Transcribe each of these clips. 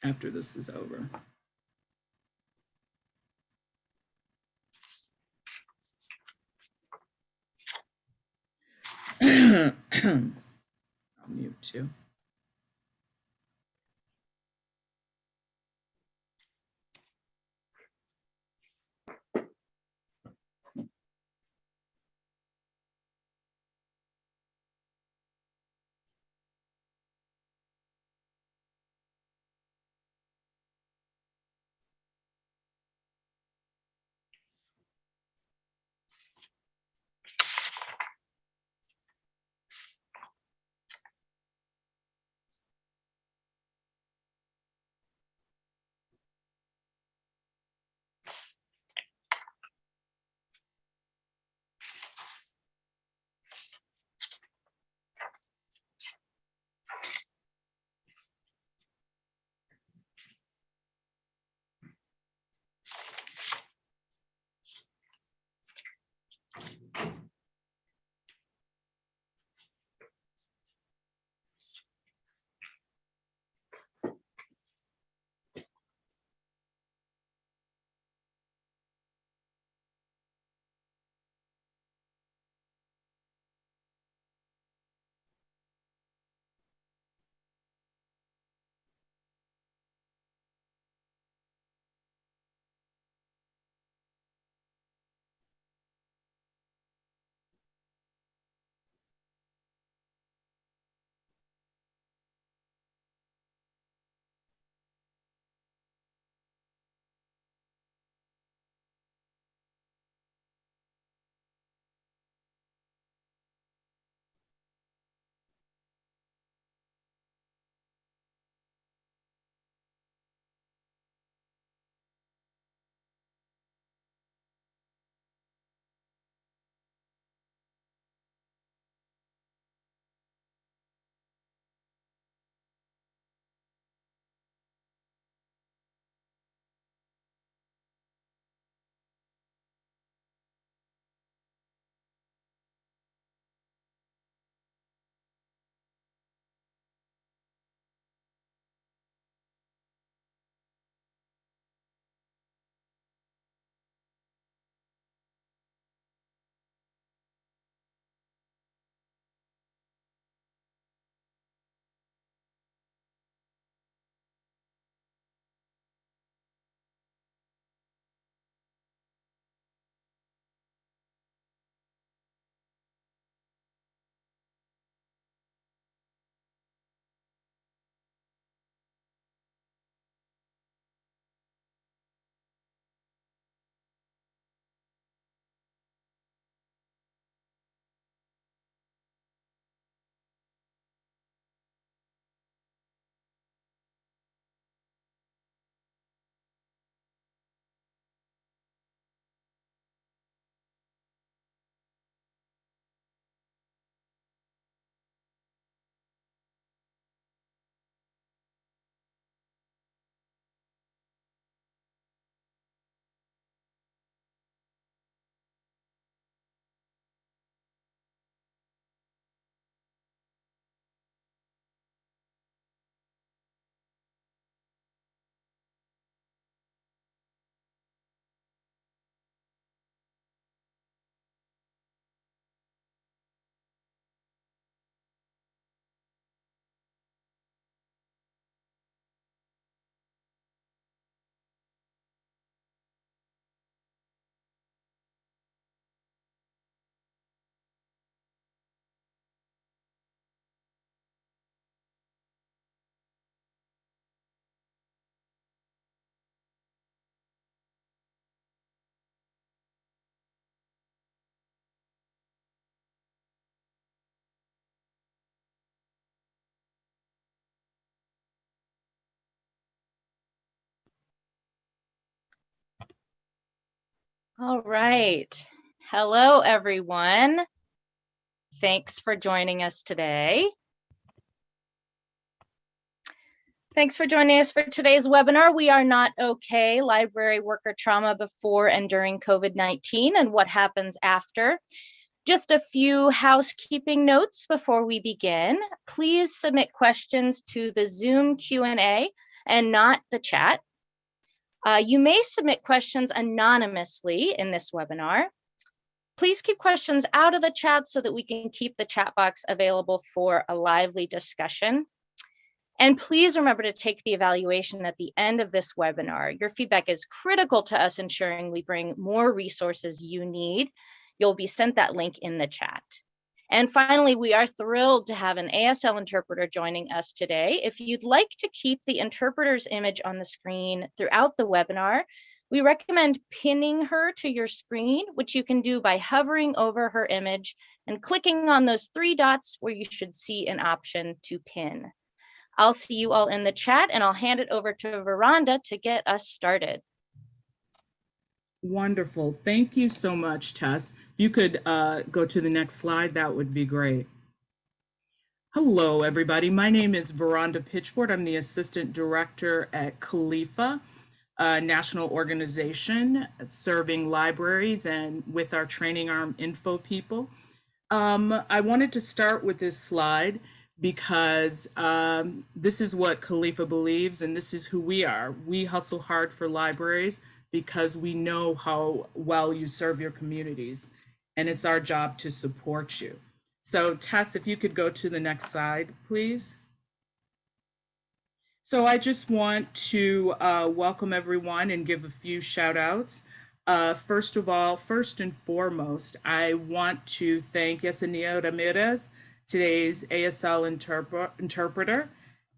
after this is over. I'll mute too. All right. Hello, everyone. Thanks for joining us today. Thanks for joining us for today's webinar. We are not okay, library worker trauma before and during COVID-19 and what happens after. Just a few housekeeping notes before we begin. Please submit questions to the Zoom Q&A and not the chat. You may submit questions anonymously in this webinar. Please keep questions out of the chat so that we can keep the chat box available for a lively discussion. And please remember to take the evaluation at the end of this webinar. Your feedback is critical to us ensuring we bring more resources you need. You'll be sent that link in the chat. And finally, we are thrilled to have an ASL interpreter joining us today. If you'd like to keep the interpreter's image on the screen throughout the webinar, we recommend pinning her to your screen, which you can do by hovering over her image and clicking on those 3 dots where you should see an option to pin. I'll see you all in the chat, and I'll hand it over to Veranda to get us started. Wonderful. Thank you so much, Tess. If you could go to the next slide, that would be great. Hello, everybody. My name is Veranda Pitchford. I'm the Assistant Director at Khalifa, a national organization serving libraries and with our training arm Info People. I wanted to start with this slide because this is what Khalifa believes, and this is who we are. We hustle hard for libraries because we know how well you serve your communities, and it's our job to support you. So Tess, if you could go to the next slide, please. So I just want to welcome everyone and give a few shout outs. First of all, first and foremost, I want to thank Yesenia Ramirez, today's ASL interpreter.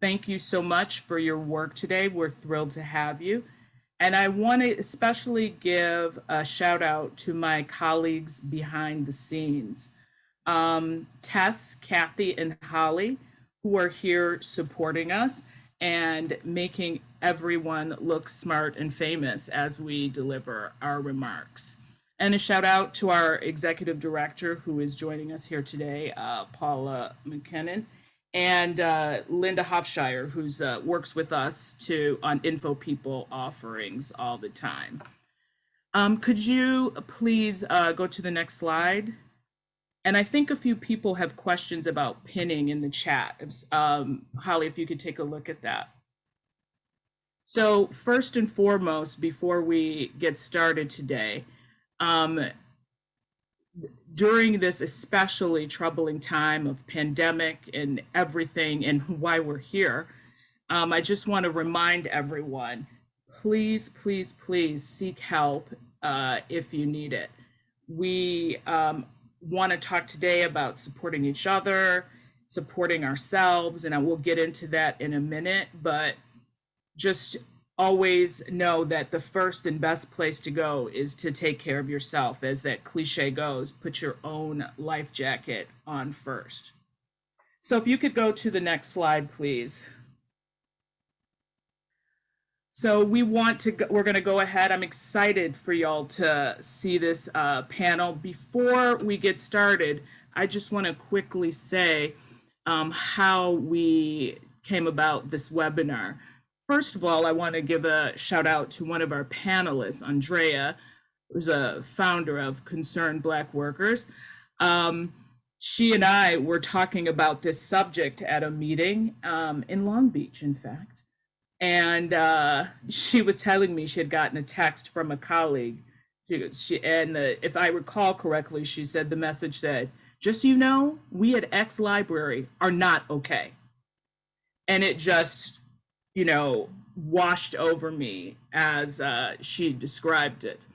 Thank you so much for your work today. We're thrilled to have you. And I want to especially give a shout out to my colleagues behind the scenes. Tess, Kathy, and Holly, who are here supporting us and making everyone look smart and famous as we deliver our remarks. And a shout out to our executive director who is joining us here today, Paula McKinnon, and Linda Hofshire, who works with us on Info People offerings all the time. Could you please go to the next slide? And I think a few people have questions about pinning in the chat. Holly, if you could take a look at that. So first and foremost, before we get started today, during this especially troubling time of pandemic and everything and why we're here, I just want to remind everyone, please, please, please seek help if you need it. We want to talk today about supporting each other, supporting ourselves, and I will get into that in a minute, but just always know that the first and best place to go is to take care of yourself. As that cliche goes, put your own life jacket on first. So if you could go to the next slide, please. So we're going to go ahead. I'm excited for y'all to see this panel. Before we get started, I just want to quickly say how we came about this webinar. First of all, I want to give a shout out to one of our panelists, Andrea, who's a founder of Concerned Black Workers. She and I were talking about this subject at a meeting in Long Beach, in fact. And she was telling me she had gotten a text from a colleague. If I recall correctly, she said the message said, just so you know, we at X Library are not okay. And it just, washed over me as she described it.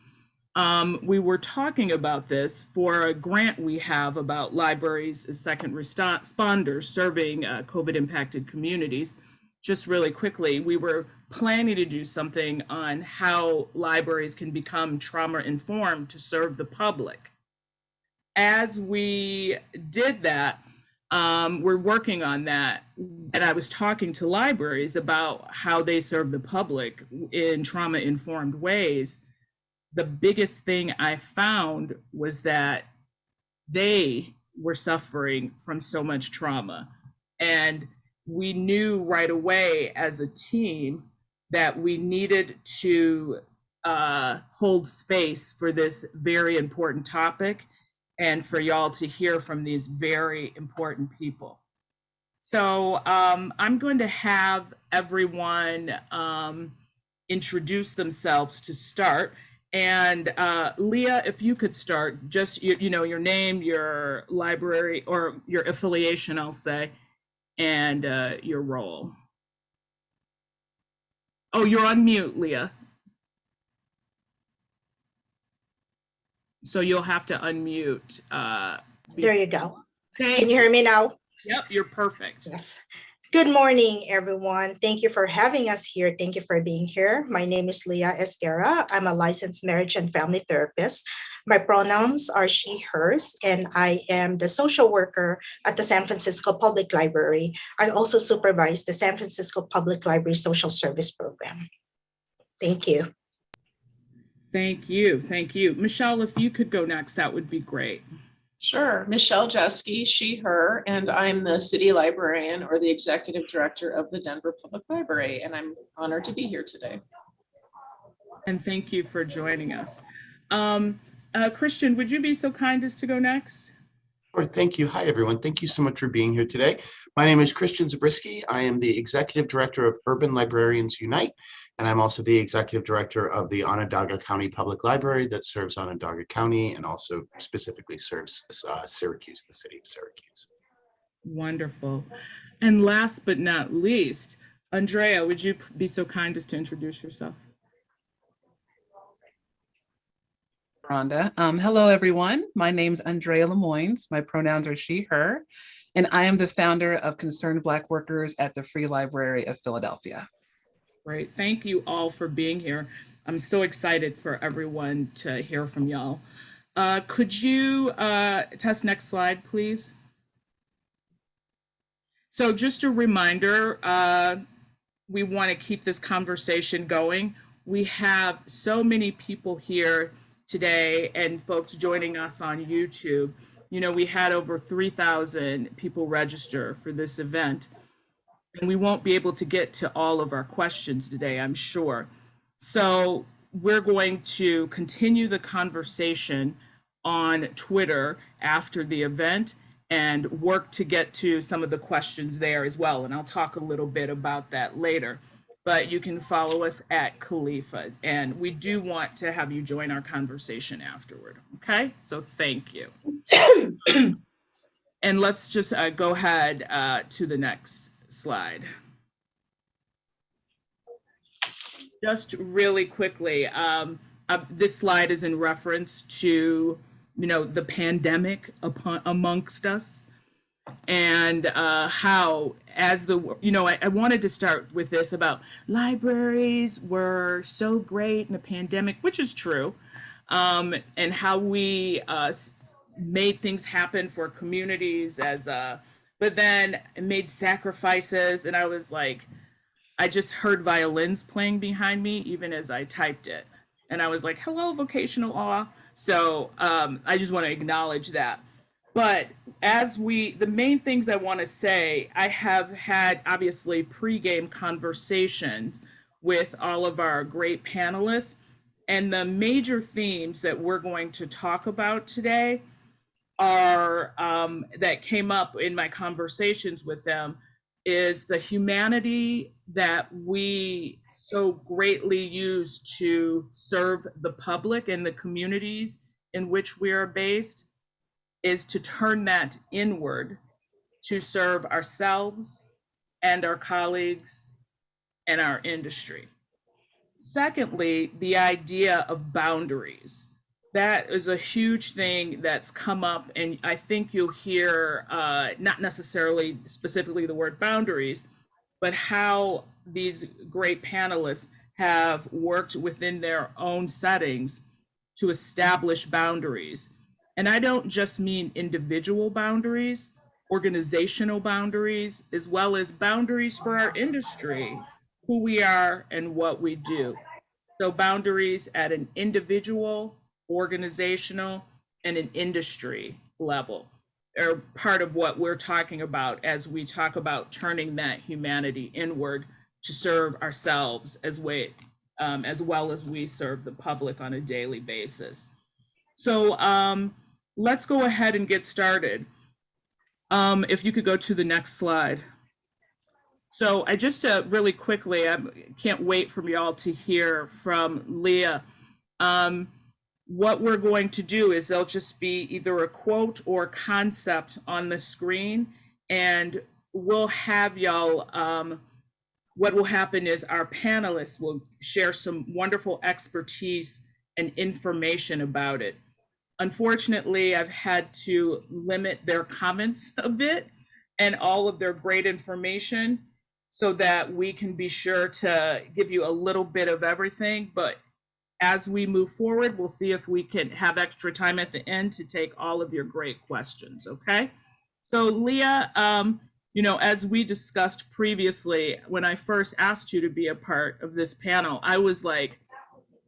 We were talking about this for a grant we have about libraries as second responders serving COVID-impacted communities. Just really quickly, we were planning to do something on how libraries can become trauma-informed to serve the public. As we did that, we're working on that, and I was talking to libraries about how they serve the public in trauma-informed ways. The biggest thing I found was that they were suffering from so much trauma, and we knew right away as a team that we needed to hold space for this very important topic and for y'all to hear from these very important people. So I'm going to have everyone introduce themselves to start. And Leah, if you could start, just your name, your library, or your affiliation, I'll say, and your role. Oh, you're on mute, Leah. So you'll have to unmute. There you go. Thank Can you hear me now? Yep, you're perfect. Yes. Good morning, everyone. Thank you for having us here. Thank you for being here. My name is Leah Esquera. I'm a licensed marriage and family therapist. My pronouns are she, hers, and I am the social worker at the San Francisco Public Library. I also supervise the San Francisco Public Library Social Service Program. Thank you. Thank you. Thank you. Michelle, if you could go next, that would be great. Sure. Michelle Jeske, she, her, and I'm the city librarian or the executive director of the Denver Public Library, and I'm honored to be here today. And thank you for joining us. Christian, would you be so kind as to go next? Sure, thank you. Hi, everyone. Thank you so much for being here today. My name is Christian Zabriskie. I am the executive director of Urban Librarians Unite, and I'm also the executive director of the Onondaga County Public Library that serves Onondaga County and also specifically serves Syracuse, the city of Syracuse. Wonderful. And last but not least, Andrea, would you be so kind as to introduce yourself? Rhonda. Hello, everyone. My name's Andrea Lemoynes. My pronouns are she, her, and I am the founder of Concerned Black Workers at the Free Library of Philadelphia. Great. Thank you all for being here. I'm so excited for everyone to hear from y'all. Could you test next slide, please? So just a reminder, we want to keep this conversation going. We have so many people here today and folks joining us on YouTube. You know, we had over 3,000 people register for this event, and we won't be able to get to all of our questions today, I'm sure. So we're going to continue the conversation on Twitter after the event and work to get to some of the questions there as well. And I'll talk a little bit about that later. But you can follow us at Khalifa, and we do want to have you join our conversation afterward, okay? So thank you. And let's just go ahead to the next slide. Just really quickly, this slide is in reference to, the pandemic amongst us. And how, as I wanted to start with this about libraries were so great in the pandemic, which is true, and how we made things happen for communities but then made sacrifices. And I was like, I just heard violins playing behind me, even as I typed it. And I was like, hello, vocational awe. So I just want to acknowledge that. But the main things I want to say, I have had obviously pre-game conversations with all of our great panelists, and the major themes that we're going to talk about today are that came up in my conversations with them is the humanity that we so greatly use to serve the public and the communities in which we are based, is to turn that inward to serve ourselves and our colleagues and our industry. Secondly, the idea of boundaries. That is a huge thing that's come up, and I think you'll hear not necessarily specifically the word boundaries, but how these great panelists have worked within their own settings to establish boundaries. And I don't just mean individual boundaries, organizational boundaries, as well as boundaries for our industry, who we are and what we do. So boundaries at an individual, organizational, and an industry level are part of what we're talking about as we talk about turning that humanity inward to serve ourselves as well as we serve the public on a daily basis. So let's go ahead and get started. If you could go to the next slide. So I just really quickly, I can't wait for y'all to hear from Leah. What we're going to do is there'll just be either a quote or concept on the screen, and we'll have y'all, what will happen is our panelists will share some wonderful expertise and information about it. Unfortunately, I've had to limit their comments a bit and all of their great information so that we can be sure to give you a little bit of everything. But as we move forward, we'll see if we can have extra time at the end to take all of your great questions, okay? So Leah, you know, as we discussed previously, when I first asked you to be a part of this panel, I was like,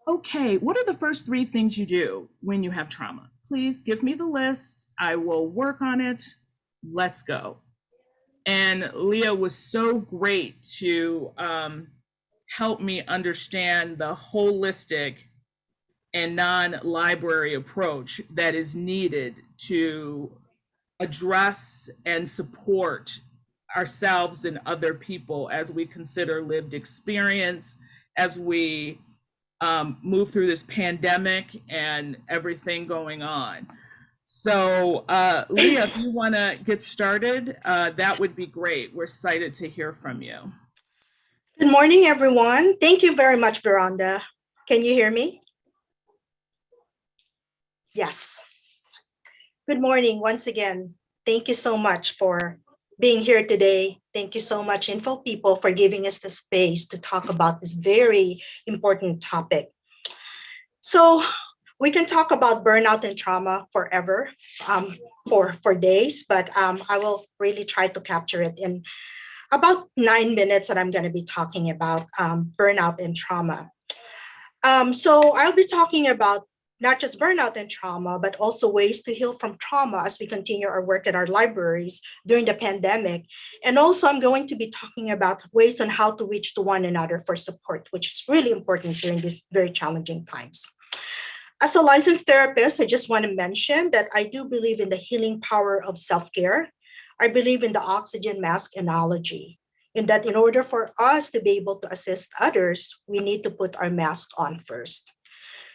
okay, what are the first 3 things you do when you have trauma? Please give me the list. I will work on it. Let's go. And Leah was so great to help me understand the holistic and non-library approach that is needed to address and support ourselves and other people as we consider lived experience, as we move through this pandemic and everything going on. So Leah, if you want to get started, that would be great. We're excited to hear from you. Good morning, everyone. Thank you very much, Veranda. Can you hear me? Yes. Good morning once again. Thank you so much for being here today. Thank you so much, Info People, for giving us the space to talk about this very important topic. So we can talk about burnout and trauma forever, for days, but I will really try to capture it in about 9 minutes that I'm going to be talking about burnout and trauma. So I'll be talking about not just burnout and trauma, but also ways to heal from trauma as we continue our work at our libraries during the pandemic. And also I'm going to be talking about ways on how to reach to one another for support, which is really important during these very challenging times. As a licensed therapist, I just want to mention that I do believe in the healing power of self-care. I believe in the oxygen mask analogy, in that in order for us to be able to assist others, we need to put our mask on first.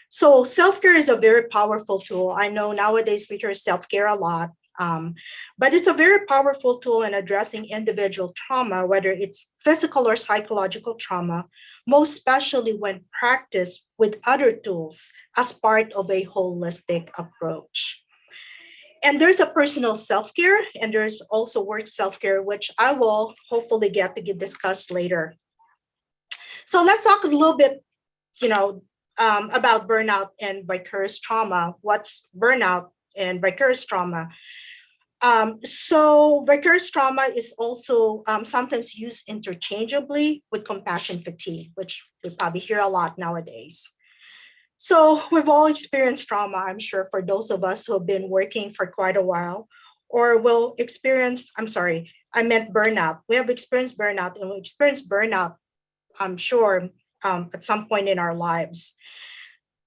So self-care is a very powerful tool. I know nowadays we hear self-care a lot, but it's a very powerful tool in addressing individual trauma, whether it's physical or psychological trauma, most especially when practiced with other tools as part of a holistic approach. And there's a personal self-care, and there's also work self-care, which I will hopefully get to discuss later. So let's talk a little bit, about burnout and vicarious trauma. What's burnout and vicarious trauma? So vicarious trauma is also sometimes used interchangeably with compassion fatigue, which we probably hear a lot nowadays. So we've all experienced trauma, I'm sure, for those of us who have been working for quite a while, or will experience, I meant burnout. We have experienced burnout, and we experience burnout, I'm sure, at some point in our lives.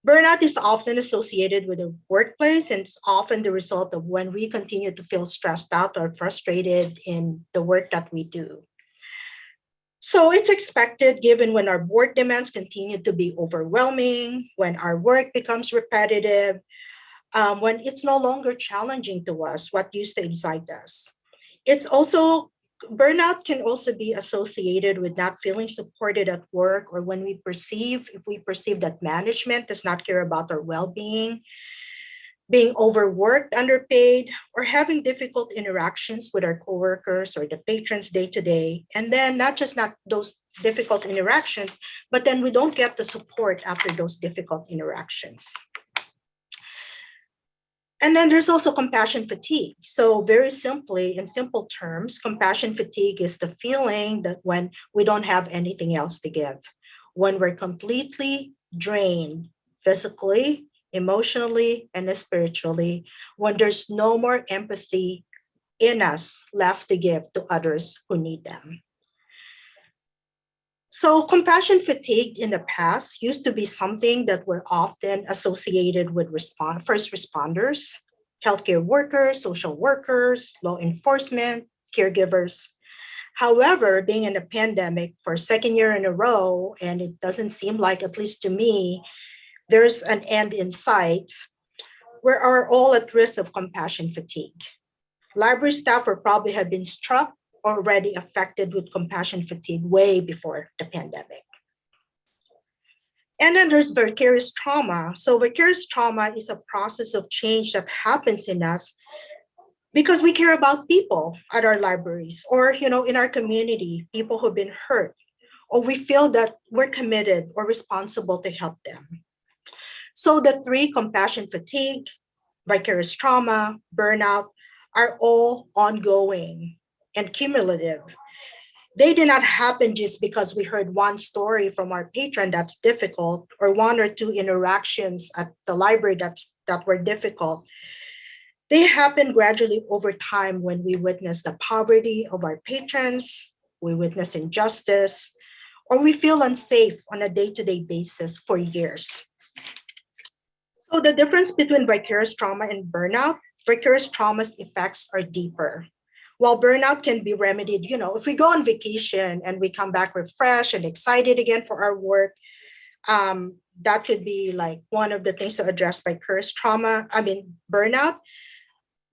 Burnout is often associated with the workplace, and it's often the result of when we continue to feel stressed out or frustrated in the work that we do. So it's expected given when our work demands continue to be overwhelming, when our work becomes repetitive, when it's no longer challenging to us what used to excite us. Burnout can also be associated with not feeling supported at work, or when if we perceive that management does not care about our well-being, being overworked, underpaid, or having difficult interactions with our coworkers or the patrons day to day. And then not those difficult interactions, but then we don't get the support after those difficult interactions. And then there's also compassion fatigue. So very simply, in simple terms, compassion fatigue is the feeling that when we don't have anything else to give, when we're completely drained physically, emotionally, and spiritually, when there's no more empathy in us left to give to others who need them. So compassion fatigue in the past used to be something that were often associated with first responders, healthcare workers, social workers, law enforcement, caregivers. However, being in a pandemic for a second year in a row, and it doesn't seem like, at least to me, there's an end in sight, we are all at risk of compassion fatigue. Library staff will probably have been struck or already affected with compassion fatigue way before the pandemic. And then there's vicarious trauma. So vicarious trauma is a process of change that happens in us because we care about people at our libraries or, in our community, people who've been hurt, or we feel that we're committed or responsible to help them. So the three, compassion fatigue, vicarious trauma, burnout, are all ongoing and cumulative. They did not happen just because we heard one story from our patron that's difficult, or one or two interactions at the library that were difficult. They happen gradually over time when we witness the poverty of our patrons, we witness injustice, or we feel unsafe on a day-to-day basis for years. So the difference between vicarious trauma and burnout, vicarious trauma's effects are deeper. While burnout can be remedied, if we go on vacation and we come back refreshed and excited again for our work, that could be like one of the things to address burnout.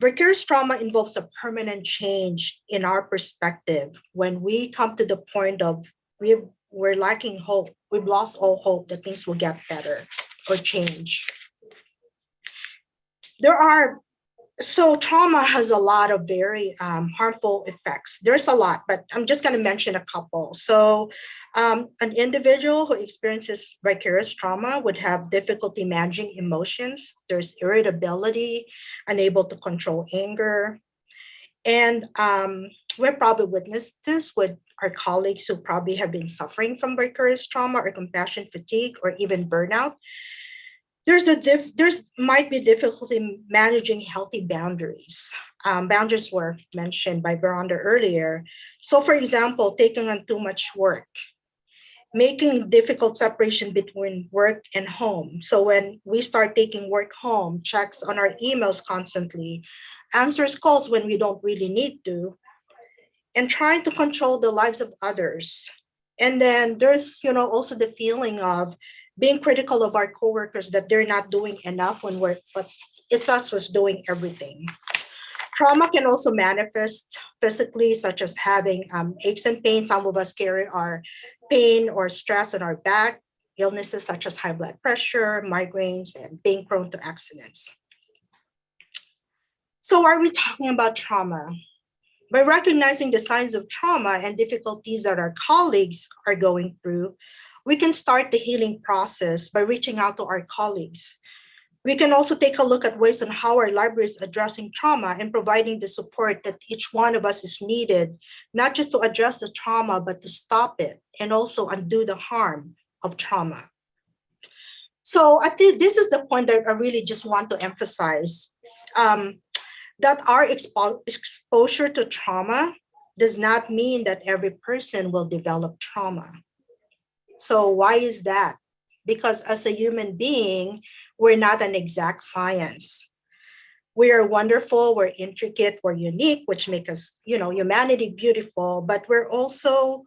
Vicarious trauma involves a permanent change in our perspective when we come to the point of we're lacking hope. We've lost all hope that things will get better or change. So trauma has a lot of very harmful effects. There's a lot, but I'm just going to mention a couple. So an individual who experiences vicarious trauma would have difficulty managing emotions. There's irritability, unable to control anger. And we've probably witnessed this with our colleagues who probably have been suffering from vicarious trauma or compassion fatigue or even burnout. There's might be difficulty managing healthy boundaries. Boundaries were mentioned by Veranda earlier. So for example, taking on too much work, making difficult separation between work and home. So when we start taking work home, checks on our emails constantly, answers calls when we don't really need to, and trying to control the lives of others. And then there's, also the feeling of being critical of our coworkers that they're not doing enough when but it's us who's doing everything. Trauma can also manifest physically, such as having aches and pains. Some of us carry our pain or stress on our back, illnesses such as high blood pressure, migraines, and being prone to accidents. So are we talking about trauma? By recognizing the signs of trauma and difficulties that our colleagues are going through, we can start the healing process by reaching out to our colleagues. We can also take a look at ways on how our library is addressing trauma and providing the support that each one of us is needed, not just to address the trauma, but to stop it and also undo the harm of trauma. So I think this is the point that I really just want to emphasize, that our exposure to trauma does not mean that every person will develop trauma. So why is that? Because as a human being, we're not an exact science. We are wonderful, we're intricate, we're unique, which make us, humanity beautiful, but we're also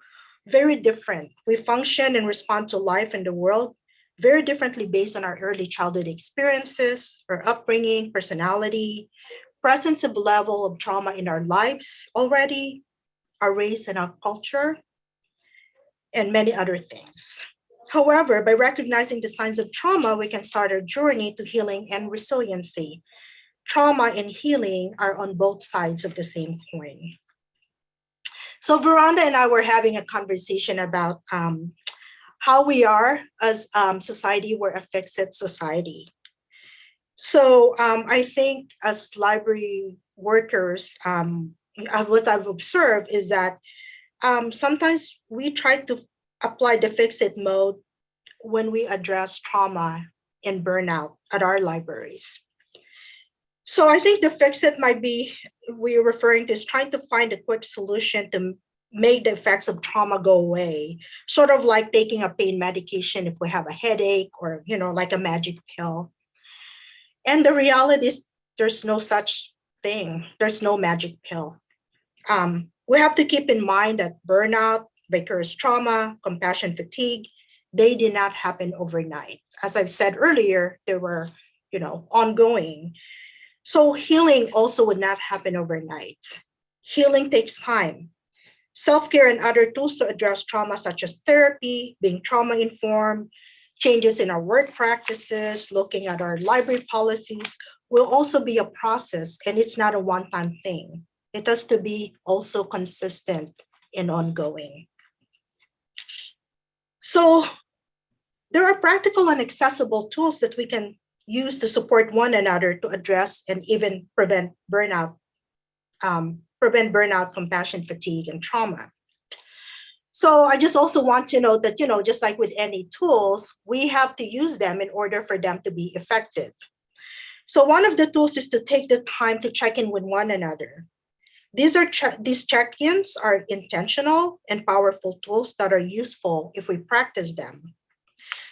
very different. We function and respond to life in the world very differently based on our early childhood experiences, our upbringing, personality, presence of level of trauma in our lives already, our race and our culture, and many other things. However, by recognizing the signs of trauma, we can start our journey to healing and resiliency. Trauma and healing are on both sides of the same coin. So Veranda and I were having a conversation about how we are as society, we're a fix-it society. So I think as library workers, what I've observed is that sometimes we try to apply the fix-it mode when we address trauma and burnout at our libraries. So I think the fix-it might be, we're referring to is trying to find a quick solution to make the effects of trauma go away, sort of like taking a pain medication if we have a headache or, like a magic pill. And the reality is there's no such thing. There's no magic pill. We have to keep in mind that burnout, vicarious trauma, compassion fatigue, they did not happen overnight. As I've said earlier, they were, ongoing. So healing also would not happen overnight. Healing takes time. Self-care and other tools to address trauma, such as therapy, being trauma-informed, changes in our work practices, looking at our library policies, will also be a process, and it's not a one-time thing. It has to be also consistent and ongoing. So there are practical and accessible tools that we can use to support one another to address and even prevent burnout, compassion fatigue, and trauma. So I just also want to note that, just like with any tools, we have to use them in order for them to be effective. So one of the tools is to take the time to check in with one another. These check-ins are intentional and powerful tools that are useful if we practice them.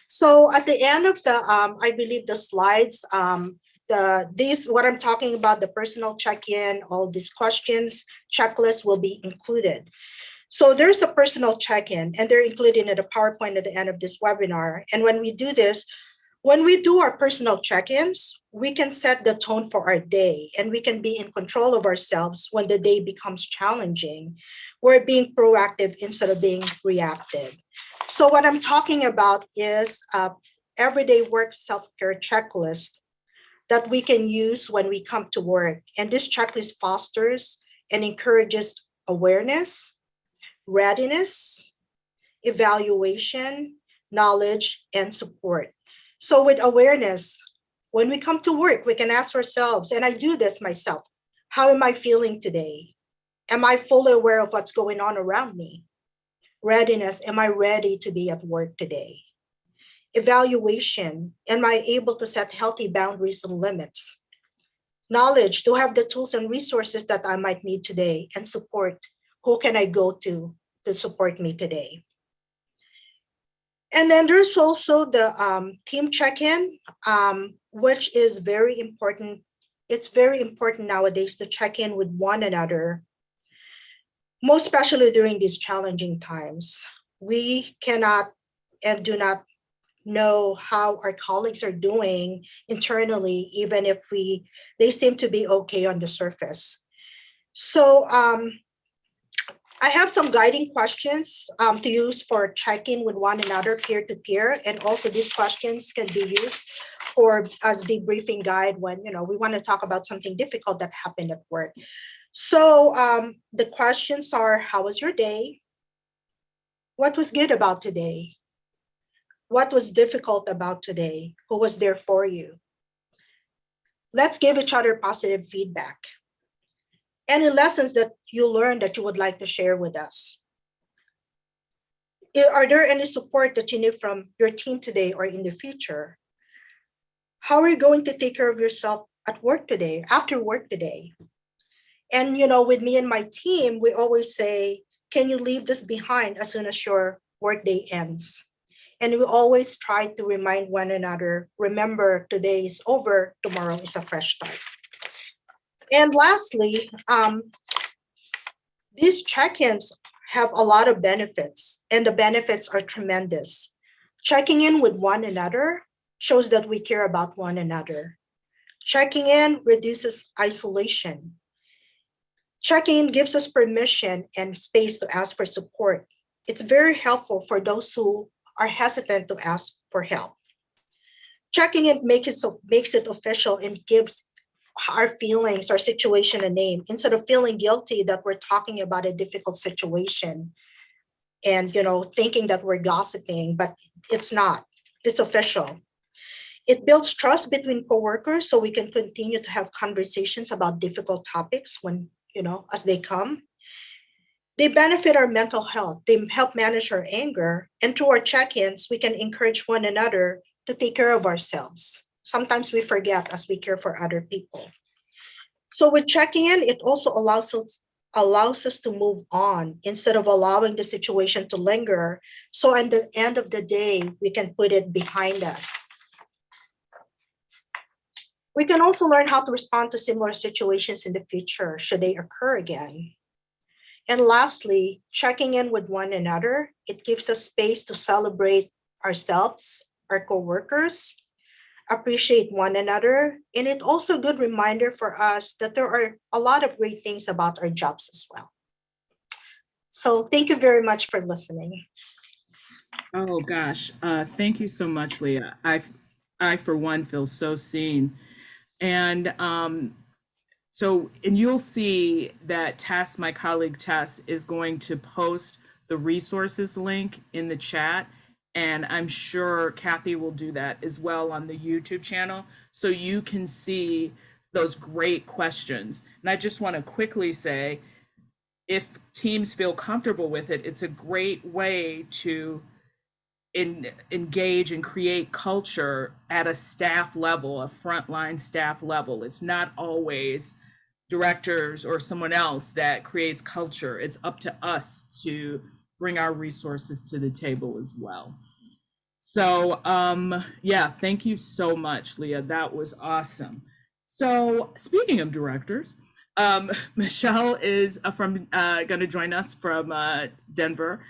So at the end of the, I believe the slides, what I'm talking about, the personal check-in, all these questions, checklists will be included. So there's a personal check-in, and they're included in the PowerPoint at the end of this webinar. And when we do this, when we do our personal check-ins, we can set the tone for our day, and we can be in control of ourselves when the day becomes challenging. We're being proactive instead of being reactive. So what I'm talking about is everyday work self-care checklist that we can use when we come to work. And this checklist fosters and encourages awareness, readiness, evaluation, knowledge, and support. So with awareness, when we come to work, we can ask ourselves, and I do this myself, how am I feeling today? Am I fully aware of what's going on around me? Readiness, am I ready to be at work today? Evaluation, am I able to set healthy boundaries and limits? Knowledge, to have the tools and resources that I might need today, and support, who can I go to support me today? And then there's also the team check-in, which is very important. It's very important nowadays to check in with one another, most especially during these challenging times. We cannot and do not know how our colleagues are doing internally, even if they seem to be okay on the surface. So I have some guiding questions to use for checking with one another peer-to-peer, and also these questions can be used as debriefing guide when we want to talk about something difficult that happened at work. So the questions are: how was your day? What was good about today? What was difficult about today? Who was there for you? Let's give each other positive feedback. Any lessons that you learned that you would like to share with us? Are there any support that you need from your team today or in the future? How are you going to take care of yourself at work today, after work today? And with me and my team, we always say, can you leave this behind as soon as your workday ends? And we always try to remind one another, remember, today is over, tomorrow is a fresh start. And lastly, these check-ins have a lot of benefits, and the benefits are tremendous. Checking in with one another shows that we care about one another. Checking in reduces isolation. Checking in gives us permission and space to ask for support. It's very helpful for those who are hesitant to ask for help. Checking in makes it official and gives our feelings, our situation a name, instead of feeling guilty that we're talking about a difficult situation and thinking that we're gossiping, but it's not. It's official. It builds trust between coworkers so we can continue to have conversations about difficult topics when as they come. They benefit our mental health. They help manage our anger, and through our check-ins, we can encourage one another to take care of ourselves. Sometimes we forget as we care for other people. So with checking in, it also allows us to move on instead of allowing the situation to linger. So at the end of the day, we can put it behind us. We can also learn how to respond to similar situations in the future should they occur again. And lastly, checking in with one another. It gives us space to celebrate ourselves, our coworkers, appreciate one another. And it's also a good reminder for us that there are a lot of great things about our jobs as well. So thank you very much for listening. Oh gosh, thank you so much, Leah. I for one feel so seen, and and you'll see that Tess, my colleague Tess, is going to post the resources link in the chat, and I'm sure Kathy will do that as well on the YouTube channel, so you can see those great questions. And I just want to quickly say, if teams feel comfortable with it, it's a great way to engage and create culture at a staff level, a frontline staff level. It's not always directors or someone else that creates culture. It's up to us to bring our resources to the table as well. So yeah, thank you so much, Leah. That was awesome. So speaking of directors, Michelle is going to join us from Denver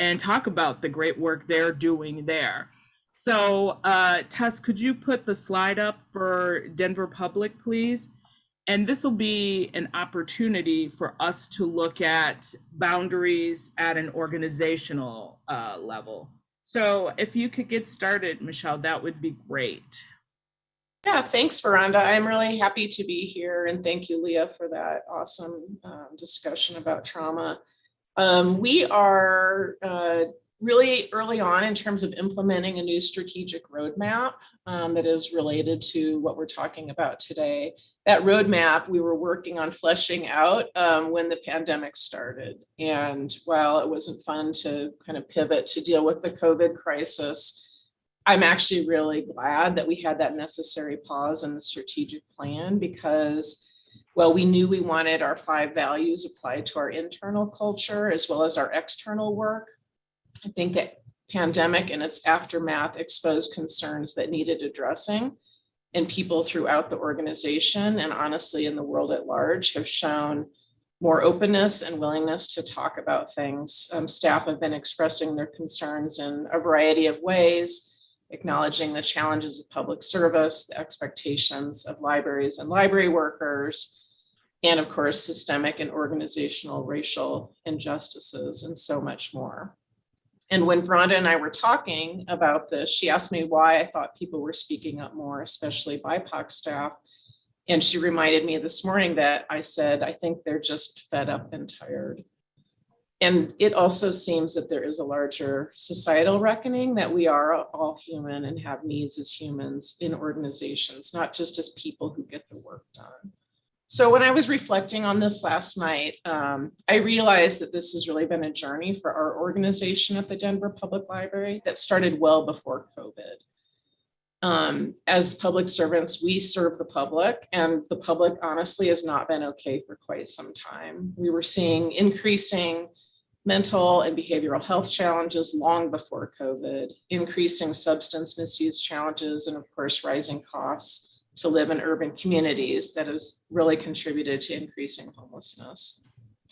and talk about the great work they're doing there. So Tess, could you put the slide up for Denver Public, please? And this will be an opportunity for us to look at boundaries at an organizational level. So if you could get started, Michelle, that would be great. Yeah, thanks, Veranda. I'm really happy to be here, and thank you, Leah, for that awesome discussion about trauma. We are really early on in terms of implementing a new strategic roadmap that is related to what we're talking about today. That roadmap we were working on fleshing out when the pandemic started. And while it wasn't fun to kind of pivot to deal with the COVID crisis, I'm actually really glad that we had that necessary pause in the strategic plan because, well, we knew we wanted our 5 values applied to our internal culture as well as our external work. I think that pandemic and its aftermath exposed concerns that needed addressing, and people throughout the organization and honestly in the world at large have shown more openness and willingness to talk about things. Staff have been expressing their concerns in a variety of ways, acknowledging the challenges of public service, the expectations of libraries and library workers, and of course, systemic and organizational racial injustices, and so much more. And when Veranda and I were talking about this, she asked me why I thought people were speaking up more, especially BIPOC staff. And she reminded me this morning that I said, I think they're just fed up and tired. And it also seems that there is a larger societal reckoning that we are all human and have needs as humans in organizations, not just as people who get the work done. So when I was reflecting on this last night, I realized that this has really been a journey for our organization at the Denver Public Library that started well before COVID. As public servants, we serve the public, and the public honestly has not been okay for quite some time. We were seeing increasing mental and behavioral health challenges long before COVID, increasing substance misuse challenges, and of course, rising costs to live in urban communities that has really contributed to increasing homelessness.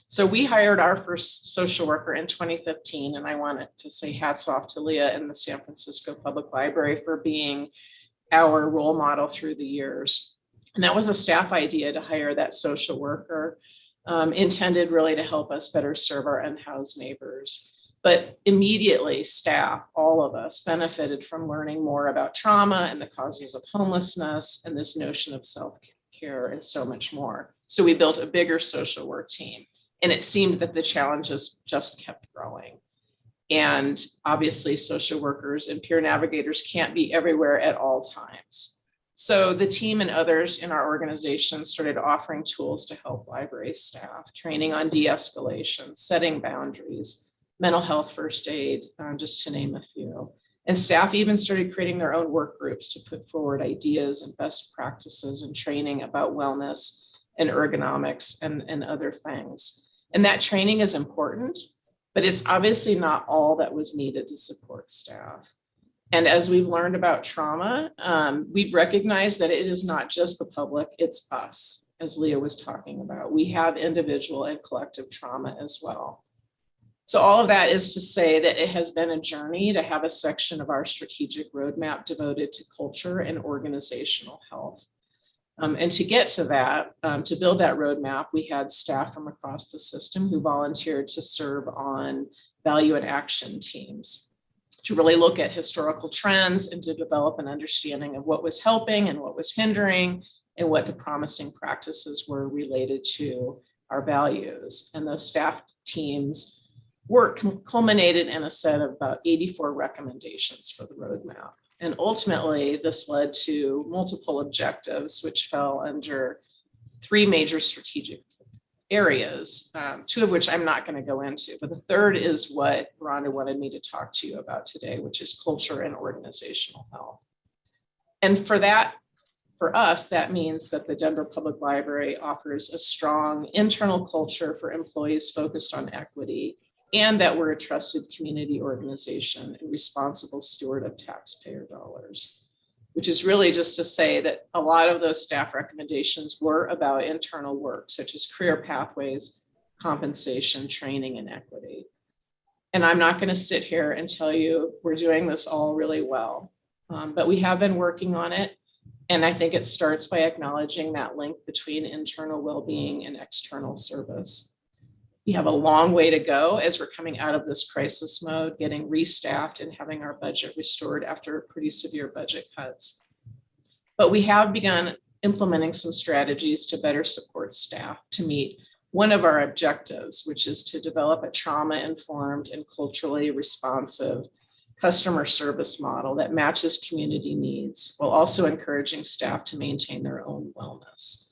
So we hired our first social worker in 2015, and I wanted to say hats off to Leah and the San Francisco Public Library for being our role model through the years. And that was a staff idea to hire that social worker, intended really to help us better serve our unhoused neighbors. But immediately staff, all of us, benefited from learning more about trauma and the causes of homelessness and this notion of self-care and so much more. So we built a bigger social work team, and it seemed that the challenges just kept growing. And obviously social workers and peer navigators can't be everywhere at all times. So the team and others in our organization started offering tools to help library staff, training on de-escalation, setting boundaries, mental health first aid, just to name a few. And staff even started creating their own work groups to put forward ideas and best practices and training about wellness and ergonomics and other things. And that training is important, but it's obviously not all that was needed to support staff. And as we've learned about trauma, we've recognized that it is not just the public, it's us, as Leah was talking about. We have individual and collective trauma as well. So all of that is to say that it has been a journey to have a section of our strategic roadmap devoted to culture and organizational health. And to get to that, to build that roadmap, we had staff from across the system who volunteered to serve on value and action teams to really look at historical trends and to develop an understanding of what was helping and what was hindering and what the promising practices were related to our values. And those staff teams' work culminated in a set of about 84 recommendations for the roadmap. And ultimately, this led to multiple objectives, which fell under 3 major strategic areas, 2 of which I'm not going to go into, but the third is what Rhonda wanted me to talk to you about today, which is culture and organizational health. And for us, that means that the Denver Public Library offers a strong internal culture for employees focused on equity, and that we're a trusted community organization and responsible steward of taxpayer dollars, which is really just to say that a lot of those staff recommendations were about internal work, such as career pathways, compensation, training, and equity. And I'm not going to sit here and tell you we're doing this all really well, but we have been working on it. And I think it starts by acknowledging that link between internal well-being and external service. We have a long way to go as we're coming out of this crisis mode, getting restaffed and having our budget restored after pretty severe budget cuts. But we have begun implementing some strategies to better support staff to meet one of our objectives, which is to develop a trauma-informed and culturally responsive customer service model that matches community needs while also encouraging staff to maintain their own wellness.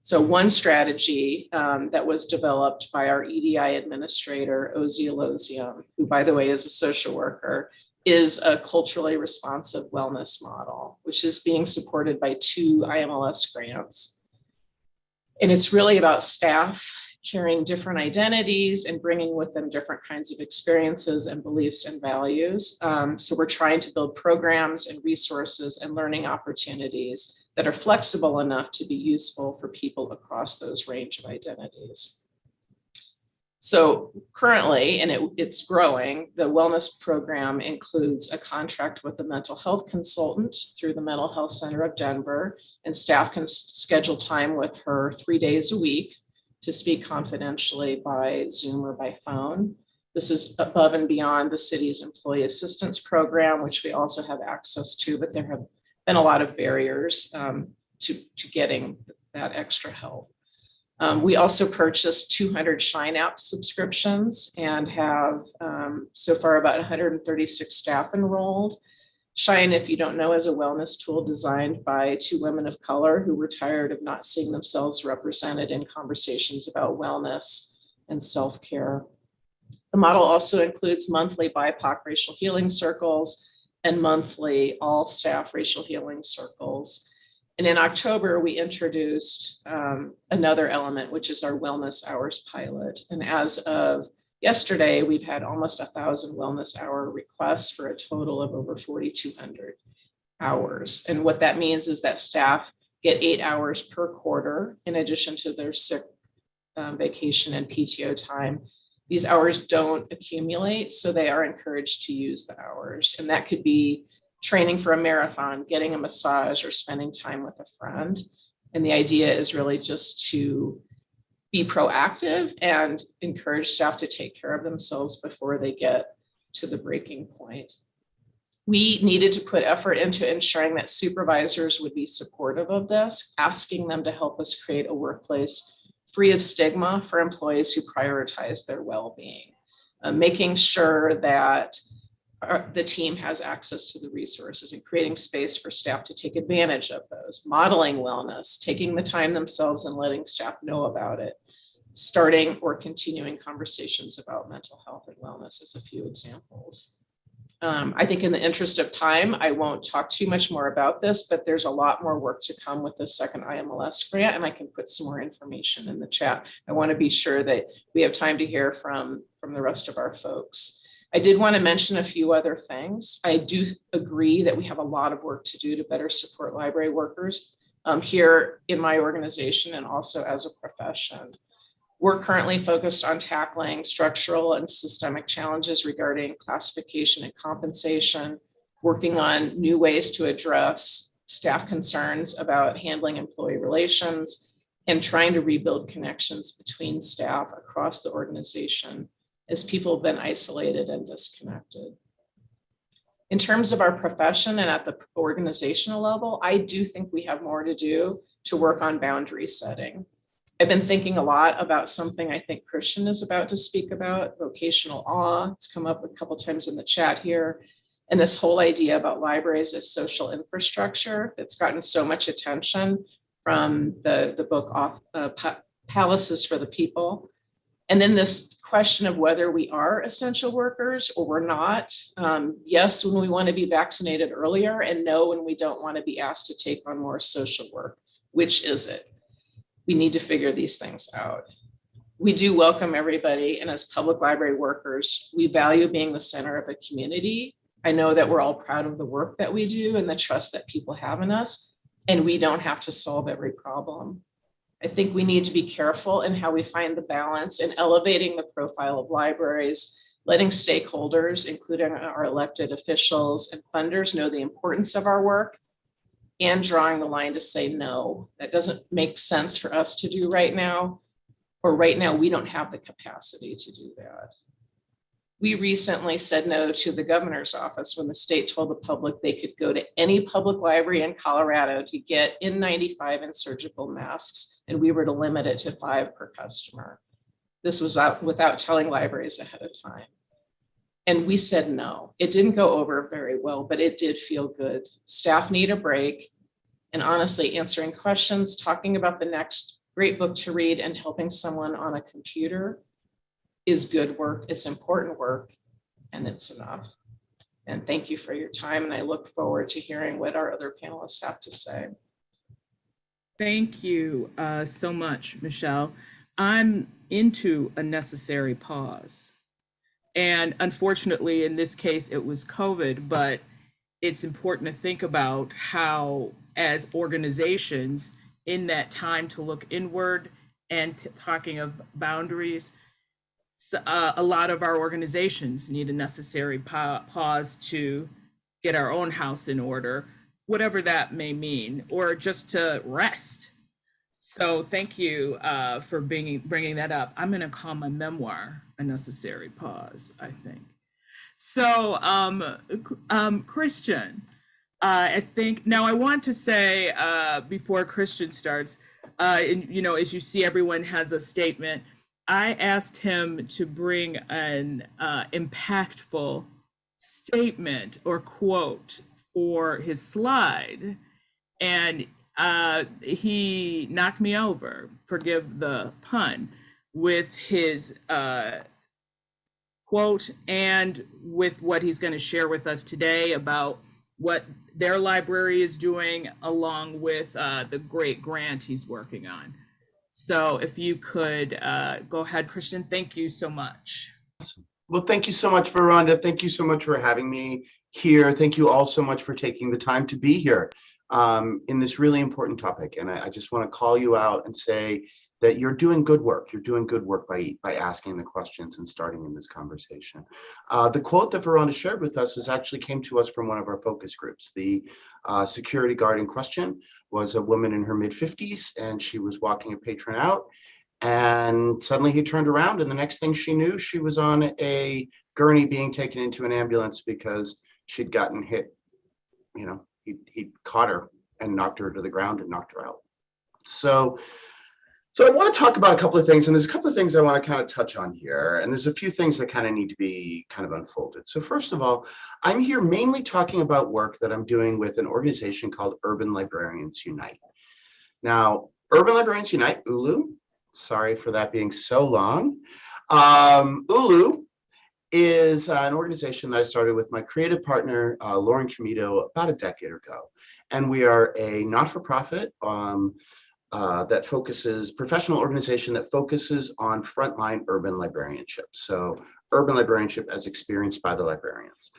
So one strategy that was developed by our EDI administrator, Ozzy Alosium, who by the way is a social worker, is a culturally responsive wellness model, which is being supported by 2 IMLS grants. And it's really about staff carrying different identities and bringing with them different kinds of experiences and beliefs and values. So we're trying to build programs and resources and learning opportunities that are flexible enough to be useful for people across those range of identities. So currently, and it's growing, the wellness program includes a contract with the mental health consultant through the Mental Health Center of Denver, and staff can schedule time with her 3 days a week to speak confidentially by Zoom or by phone. This is above and beyond the city's employee assistance program, which we also have access to, but there have been a lot of barriers to getting that extra help. We also purchased 200 Shine app subscriptions and have so far about 136 staff enrolled. Shine, if you don't know, is a wellness tool designed by 2 women of color who were tired of not seeing themselves represented in conversations about wellness and self-care. The model also includes monthly BIPOC racial healing circles and monthly all staff racial healing circles. And in October, we introduced another element, which is our wellness hours pilot. And as of yesterday, we've had almost 1,000 wellness hour requests for a total of over 4,200 hours. And what that means is that staff get 8 hours per quarter in addition to their sick, vacation, and PTO time. These hours don't accumulate, so they are encouraged to use the hours. And that could be training for a marathon, getting a massage, or spending time with a friend. And the idea is really just to be proactive and encourage staff to take care of themselves before they get to the breaking point. We needed to put effort into ensuring that supervisors would be supportive of this, asking them to help us create a workplace free of stigma for employees who prioritize their well-being, making sure that the team has access to the resources and creating space for staff to take advantage of those, modeling wellness, taking the time themselves and letting staff know about it, starting or continuing conversations about mental health and wellness as a few examples. I think in the interest of time, I won't talk too much more about this, but there's a lot more work to come with the second IMLS grant, and I can put some more information in the chat. I want to be sure that we have time to hear from the rest of our folks. I did want to mention a few other things. I do agree that we have a lot of work to do to better support library workers here in my organization and also as a profession. We're currently focused on tackling structural and systemic challenges regarding classification and compensation, working on new ways to address staff concerns about handling employee relations, and trying to rebuild connections between staff across the organization as people have been isolated and disconnected. In terms of our profession and at the organizational level, I do think we have more to do to work on boundary setting. I've been thinking a lot about something I think Christian is about to speak about, vocational awe. It's come up a couple times in the chat here. And this whole idea about libraries as social infrastructure that's gotten so much attention from the book Palaces for the People. And then this question of whether we are essential workers or we're not. Yes, when we want to be vaccinated earlier, and no, when we don't want to be asked to take on more social work. Which is it? We need to figure these things out. We do welcome everybody, and as public library workers, we value being the center of a community. I know that we're all proud of the work that we do and the trust that people have in us, and we don't have to solve every problem. I think we need to be careful in how we find the balance in elevating the profile of libraries, letting stakeholders, including our elected officials and funders, know the importance of our work, and drawing the line to say, no, that doesn't make sense for us to do right now, or right now we don't have the capacity to do that. We recently said no to the governor's office when the state told the public they could go to any public library in Colorado to get N95 and surgical masks, and we were to limit it to 5 per customer. This was without telling libraries ahead of time. And we said no. It didn't go over very well, but it did feel good. Staff need a break. And honestly, answering questions, talking about the next great book to read, and helping someone on a computer is good work. It's important work, and it's enough. And thank you for your time. And I look forward to hearing what our other panelists have to say. Thank you so much, Michelle. I'm into a necessary pause. And unfortunately, in this case, it was COVID, but it's important to think about how, as organizations, in that time to look inward and talking of boundaries, a lot of our organizations need a necessary pause to get our own house in order, whatever that may mean, or just to rest. So thank you for bringing that up. I'm going to call my memoir A Necessary Pause, I think. So Christian, I think, now I want to say before Christian starts, and, you know, as you see, everyone has a statement. I asked him to bring an impactful statement or quote for his slide, and he knocked me over, forgive the pun, with his quote and with what he's going to share with us today about what their library is doing, along with the great grant he's working on. So if you could go ahead, Christian, thank you so much. Well, thank you so much, Veranda. Thank you so much for having me here. Thank you all so much for taking the time to be here in this really important topic. And I just want to call you out and say that you're doing good work. You're doing good work by asking the questions and starting in this conversation. The quote that Veranda shared with us actually came to us from one of our focus groups. The security guard in question was a woman in her mid-50s, and she was walking a patron out, and suddenly he turned around, and the next thing she knew, she was on a gurney being taken into an ambulance because she'd gotten hit. You know, he caught her and knocked her to the ground and knocked her out. So I want to talk about a couple of things, and there's a couple of things I want to kind of touch on here, and there's a few things that kind of need to be kind of unfolded. So first of all, I'm here mainly talking about work that I'm doing with an organization called Urban Librarians Unite. Now, Urban Librarians Unite, ULU, sorry for that being so long. ULU is an organization that I started with my creative partner, Lauren Comito, about a decade ago. And we are a not-for-profit that focuses, professional organization that focuses on frontline urban librarianship. So urban librarianship as experienced by the librarians.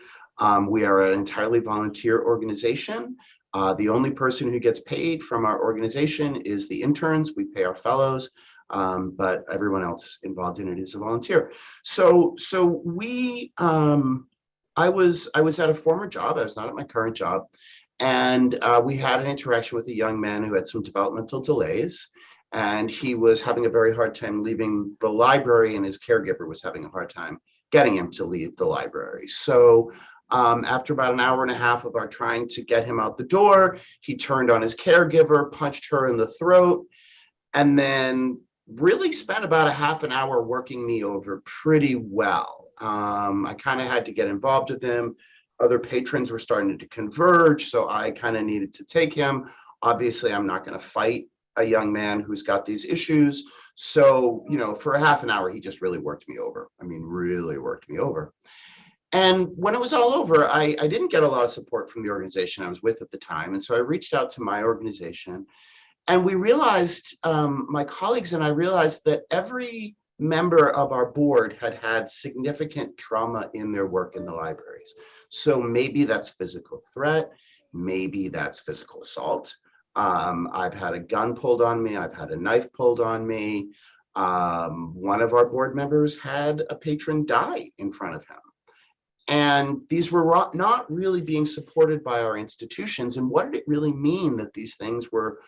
We are an entirely volunteer organization. The only person who gets paid from our organization is the interns. We pay our fellows, but everyone else involved in it is a volunteer. So I was at a former job. I was not at my current job, and we had an interaction with a young man who had some developmental delays, and he was having a very hard time leaving the library, and his caregiver was having a hard time getting him to leave the library. So after about an hour and a half of our trying to get him out the door, he turned on his caregiver, punched her in the throat, and then really spent about a half an hour working me over pretty well. I kind of had to get involved with him. Other patrons were starting to converge, so I kind of needed to take him. Obviously, I'm not going to fight a young man who's got these issues. So, you know, for a half an hour, he just really worked me over. I mean, really worked me over. And when it was all over, I didn't get a lot of support from the organization I was with at the time. And so I reached out to my organization, and we realized, my colleagues and I realized that every member of our board had had significant trauma in their work in the libraries. So maybe that's physical threat, maybe that's physical assault. I've had a gun pulled on me, I've had a knife pulled on me. One of our board members had a patron die in front of him. And these were not really being supported by our institutions. And what did it really mean that these things were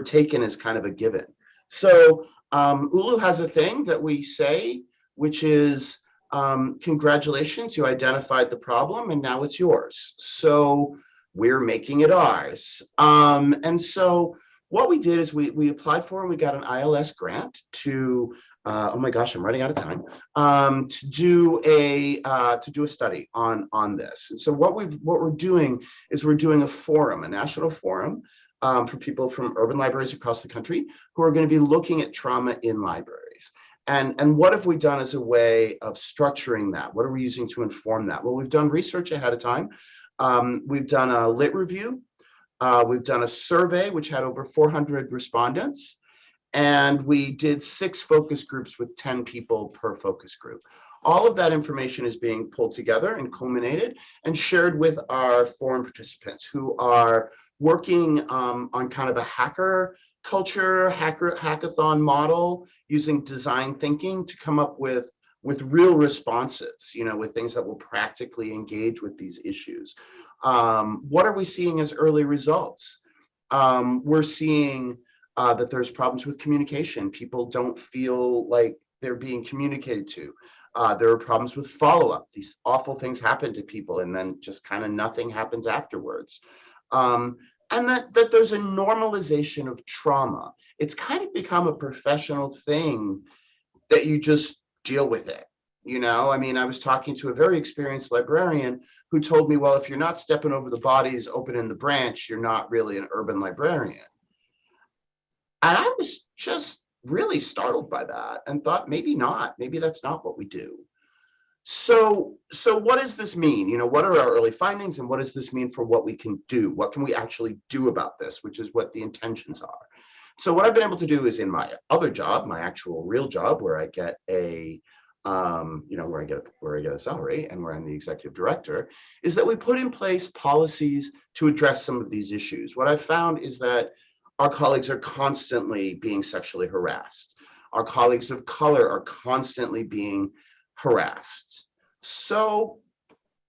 taken as kind of a given? So ULU has a thing that we say, which is, congratulations, you identified the problem and now it's yours. So we're making it ours. And so what we did is we applied for and we got an ILS grant to, oh my gosh, I'm running out of time, to do a study on this. And so what we're doing is we're doing a forum, a national forum, for people from urban libraries across the country who are going to be looking at trauma in libraries. And what have we done as a way of structuring that? What are we using to inform that? Well, we've done research ahead of time. We've done a lit review. We've done a survey, which had over 400 respondents. And we did 6 focus groups with 10 people per focus group. All of that information is being pulled together and culminated and shared with our forum participants who are working on kind of a hacker culture, hackathon model, using design thinking to come up with real responses, you know, with things that will practically engage with these issues. What are we seeing as early results? We're seeing that there's problems with communication. People don't feel like they're being communicated to. There are problems with follow-up. These awful things happen to people and then just kind of nothing happens afterwards. And that there's a normalization of trauma. It's kind of become a professional thing that you just deal with it. You know, I mean, I was talking to a very experienced librarian who told me, well, if you're not stepping over the bodies opening the branch, you're not really an urban librarian. And I was just really startled by that and thought, maybe not, maybe that's not what we do. So what does this mean? You know, what are our early findings and what does this mean for what we can do? What can we actually do about this, which is what the intentions are. So what I've been able to do is in my other job, my actual real job, where I get a, you know, where I get a salary and where I'm the executive director, is that we put in place policies to address some of these issues. What I've found is that our colleagues are constantly being sexually harassed. Our colleagues of color are constantly being harassed. So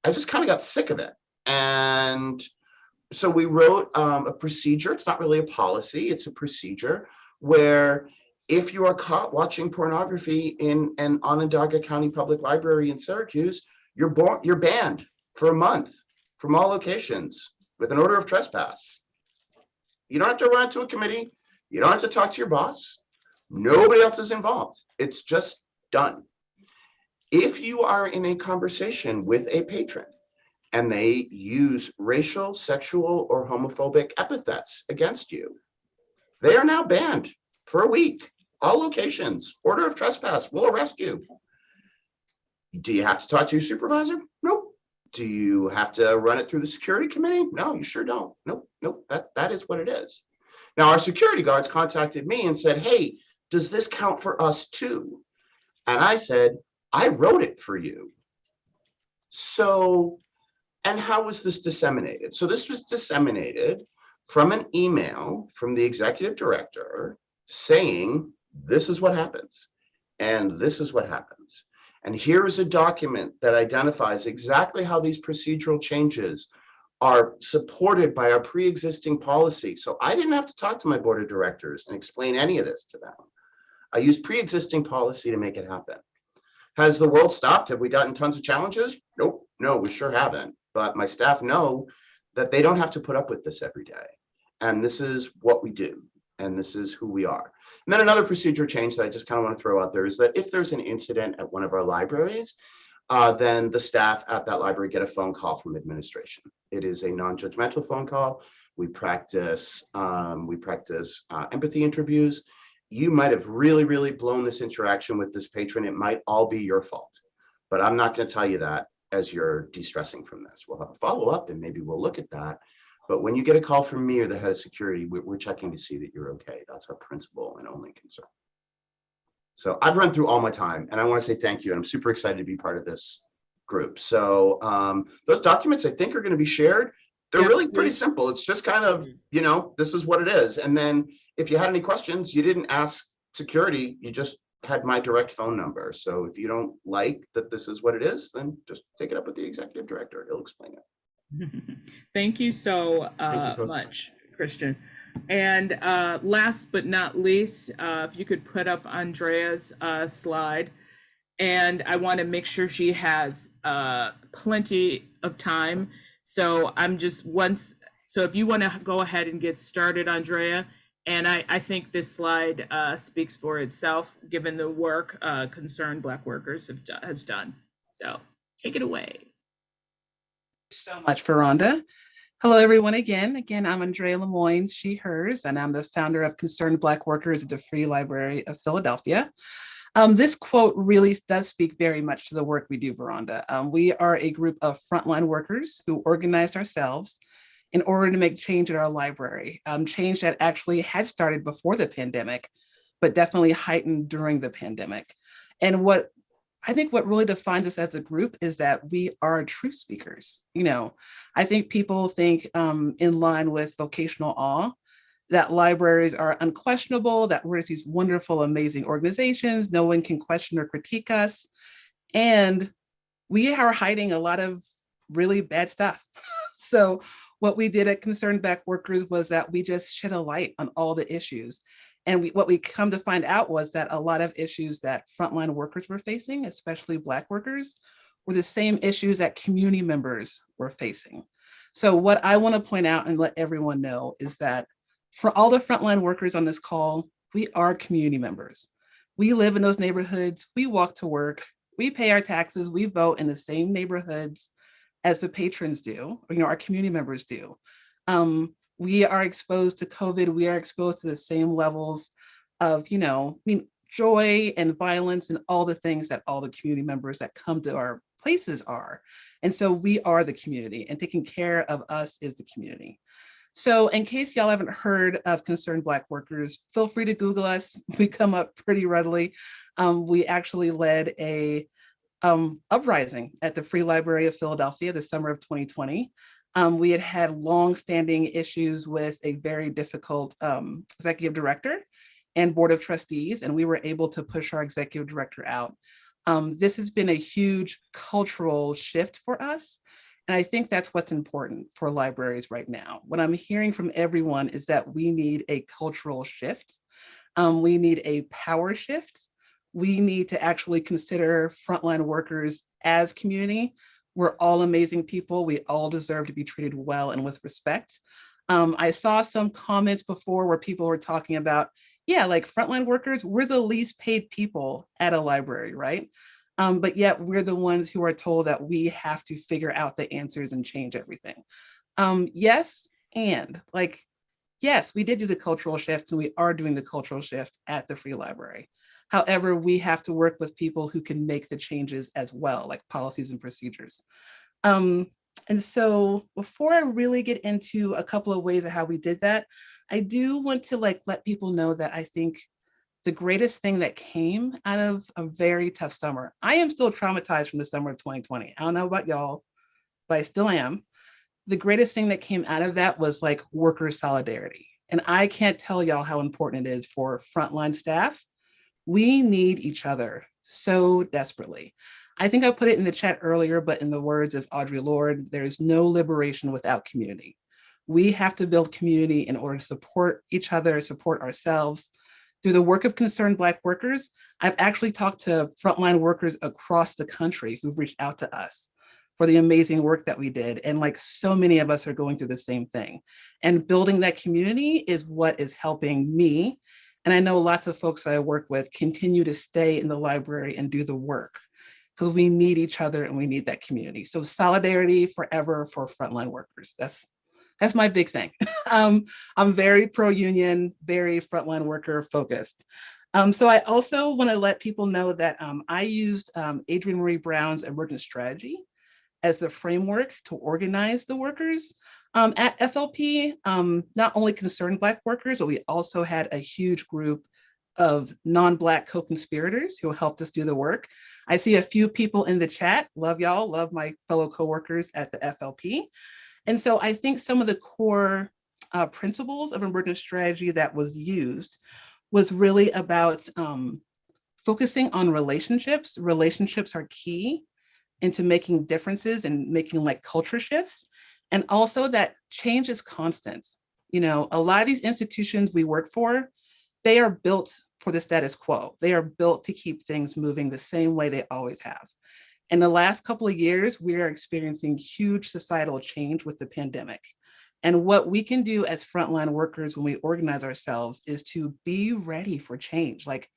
I just kind of got sick of it. And so we wrote a procedure. It's not really a policy, it's a procedure where if you are caught watching pornography in an Onondaga County Public Library in Syracuse, you're banned for a month from all locations with an order of trespass. You don't have to run to a committee. You don't have to talk to your boss. Nobody else is involved. It's just done. If you are in a conversation with a patron and they use racial, sexual, or homophobic epithets against you, they are now banned for a week. All locations, order of trespass, will arrest you. Do you have to talk to your supervisor? Nope. Do you have to run it through the security committee? No, you sure don't. Nope. That is what it is. Now, our security guards contacted me and said, hey, does this count for us too? And I said, I wrote it for you. So, and how was this disseminated? So this was disseminated from an email from the executive director saying, this is what happens, and this is what happens. And here is a document that identifies exactly how these procedural changes are supported by our pre-existing policy. So I didn't have to talk to my board of directors and explain any of this to them. I used pre-existing policy to make it happen. Has the world stopped? Have we gotten tons of challenges? Nope, no, we sure haven't. But my staff know that they don't have to put up with this every day. And this is what we do. And this is who we are. And then another procedure change that I just kind of want to throw out there is that if there's an incident at one of our libraries, then the staff at that library get a phone call from administration. It is a non-judgmental phone call. We practice empathy interviews. You might have really, really blown this interaction with this patron. It might all be your fault, but I'm not going to tell you that as you're de-stressing from this. We'll have a follow-up and maybe we'll look at that. But when you get a call from me or the head of security, we're checking to see that you're okay. That's our principal and only concern. So I've run through all my time and I want to say thank you. And I'm super excited to be part of this group. So those documents I think are going to be shared. They're really pretty simple. It's just kind of, you know, this is what it is. And then if you had any questions, you didn't ask security, you just had my direct phone number. So if you don't like that this is what it is, then just take it up with the executive director. He'll explain it. Thank you so much, Christian. And last but not least, if you could put up Andrea's slide. And I want to make sure she has plenty of time. So I'm just so if you want to go ahead and get started, Andrea, and I think this slide speaks for itself, given the work Concerned Black Workers has done. So take it away. So much, Veranda. Hello, everyone. Again, I'm Andrea Lemoynes, she, hers, and I'm the founder of Concerned Black Workers at the Free Library of Philadelphia. This quote really does speak very much to the work we do, Veranda. We are a group of frontline workers who organized ourselves in order to make change at our library, change that actually had started before the pandemic, but definitely heightened during the pandemic. And what I think what really defines us as a group is that we are truth speakers. You know, I think people think in line with vocational awe, that libraries are unquestionable, that we're these wonderful, amazing organizations. No one can question or critique us. And we are hiding a lot of really bad stuff. So what we did at Concerned Black Workers was that we just shed a light on all the issues. And what we come to find out was that a lot of issues that frontline workers were facing, especially Black workers, were the same issues that community members were facing. So what I want to point out and let everyone know is that for all the frontline workers on this call, we are community members. We live in those neighborhoods, we walk to work, we pay our taxes, we vote in the same neighborhoods as the patrons do, or, our community members do. We are exposed to COVID, we are exposed to the same levels of, joy and violence and all the things that all the community members that come to our places are. And so we are the community, and taking care of us is the community. So in case y'all haven't heard of Concerned Black Workers, feel free to Google us. We come up pretty readily. We actually led a uprising at the Free Library of Philadelphia the summer of 2020. We had long-standing issues with a very difficult executive director and board of trustees, and we were able to push our executive director out. This has been a huge cultural shift for us. And I think that's what's important for libraries right now. What I'm hearing from everyone is that we need a cultural shift. We need a power shift. We need to actually consider frontline workers as community. We're all amazing people. We all deserve to be treated well and with respect. I saw some comments before where people were talking about, like frontline workers, we're the least paid people at a library, right? But yet we're the ones who are told that we have to figure out the answers and change everything. Yes, we did do the cultural shift, and we are doing the cultural shift at the Free Library. However, we have to work with people who can make the changes as well, like policies and procedures. And so before I really get into a couple of ways of how we did that, I do want to let people know that I think the greatest thing that came out of a very tough summer. I am still traumatized from the summer of 2020. I don't know about y'all, but I still am. The greatest thing that came out of that was like worker solidarity. And I can't tell y'all how important it is for frontline staff. We need each other so desperately. I think I put it in the chat earlier, but in the words of Audre Lorde, there's no liberation without community. We have to build community in order to support each other, support ourselves. Through the work of Concerned Black Workers, I've actually talked to frontline workers across the country who've reached out to us for the amazing work that we did. And like so many of us are going through the same thing. And building that community is what is helping me. And I know lots of folks I work with continue to stay in the library and do the work because we need each other and we need that community. So solidarity forever for frontline workers. That's my big thing. I'm very pro-union, very frontline worker focused. So I also want to let people know that I used Adrienne Marie Brown's emergent strategy as the framework to organize the workers at FLP, not only concerned Black workers, but we also had a huge group of non-Black co-conspirators who helped us do the work. I see a few people in the chat. Love y'all, love my fellow coworkers at the FLP. And so I think some of the core principles of emergent strategy that was used was really about focusing on relationships. Relationships are key into making differences and making like culture shifts. And also that change is constant. You know, a lot of these institutions we work for, they are built for the status quo. They are built to keep things moving the same way they always have. In the last couple of years, we are experiencing huge societal change with the pandemic. And what we can do as frontline workers when we organize ourselves is to be ready for change. Like,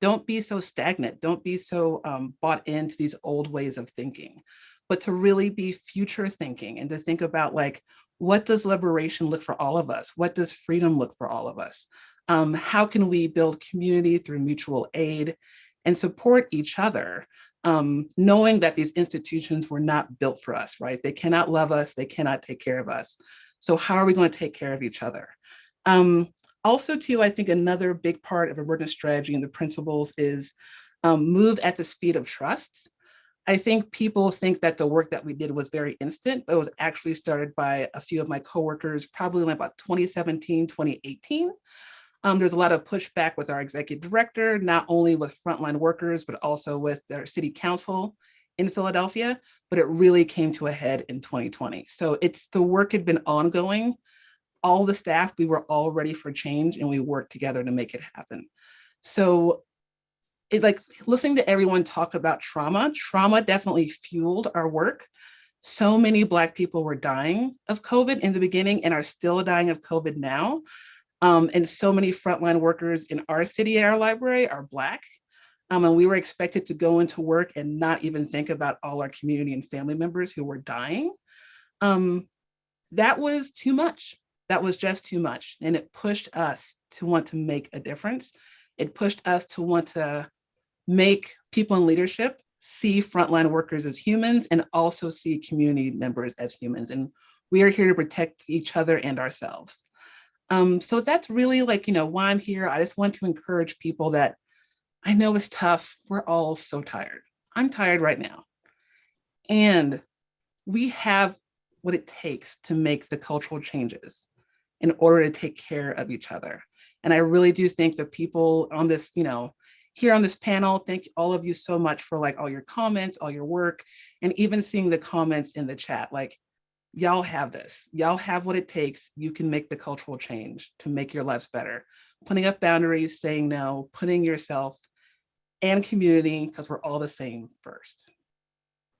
don't be so stagnant. Don't be so bought into these old ways of thinking, but to really be future thinking and to think about like, what does liberation look for all of us? What does freedom look for all of us? How can we build community through mutual aid and support each other? Knowing that these institutions were not built for us, right? They cannot love us, they cannot take care of us. So how are we going to take care of each other? Also too, I think another big part of emergent strategy and the principles is move at the speed of trust. I think people think that the work that we did was very instant, but it was actually started by a few of my coworkers, probably in about 2017, 2018. There's a lot of pushback with our executive director, not only with frontline workers, but also with their city council in Philadelphia, but it really came to a head in 2020. So the work had been ongoing. All the staff, we were all ready for change and we worked together to make it happen. So like listening to everyone talk about trauma definitely fueled our work. So many Black people were dying of COVID in the beginning and are still dying of COVID now. And so many frontline workers in our city, our library are Black. And we were expected to go into work and not even think about all our community and family members who were dying. That was too much. That was just too much. And it pushed us to want to make a difference. It pushed us to want to make people in leadership see frontline workers as humans and also see community members as humans. And we are here to protect each other and ourselves. So that's really like, why I'm here. I just want to encourage people that I know it's tough. We're all so tired. I'm tired right now. And we have what it takes to make the cultural changes in order to take care of each other. And I really do think that people on this, here on this panel, thank all of you so much for like all your comments, all your work, and even seeing the comments in the chat. Like, y'all have this. Y'all have what it takes. You can make the cultural change to make your lives better. Putting up boundaries, saying no, putting yourself and community, because we're all the same first.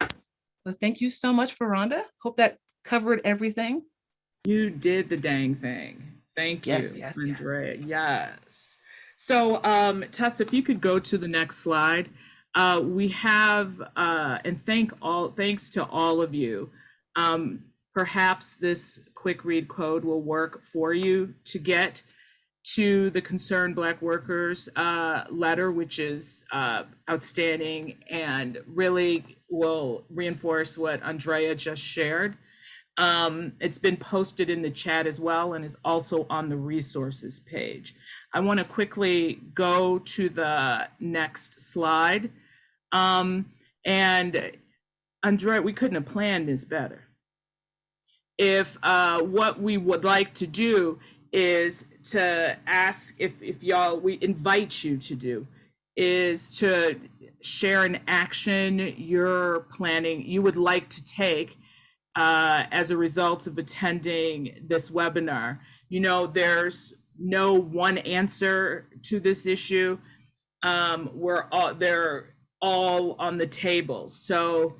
Well, thank you so much, Veranda. Hope that covered everything. You did the dang thing. Thank you, yes, Andrea. Yes. So, Tess, if you could go to the next slide. We have, and thanks to all of you. Perhaps this quick read code will work for you to get to the Concerned Black Workers letter, which is outstanding and really will reinforce what Andrea just shared. It's been posted in the chat as well and is also on the resources page. I want to quickly go to the next slide. And Andrea, we couldn't have planned this better. If what we would like to do is to ask if y'all, we invite you to do, is to share an action you're planning, you would like to take as a result of attending this webinar. You know, there's no one answer to this issue. They're all on the table. So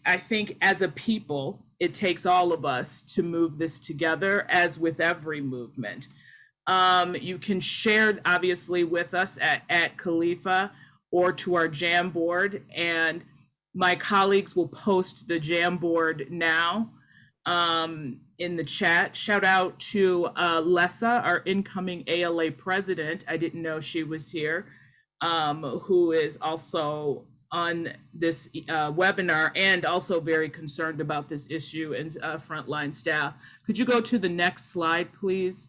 I think as a people, it takes all of us to move this together, as with every movement. You can share, obviously, with us at Khalifa or to our Jamboard, and my colleagues will post the Jamboard now in the chat. Shout out to Lessa, our incoming ALA president. I didn't know she was here, who is also on this webinar and also very concerned about this issue, and frontline staff. Could you go to the next slide, please?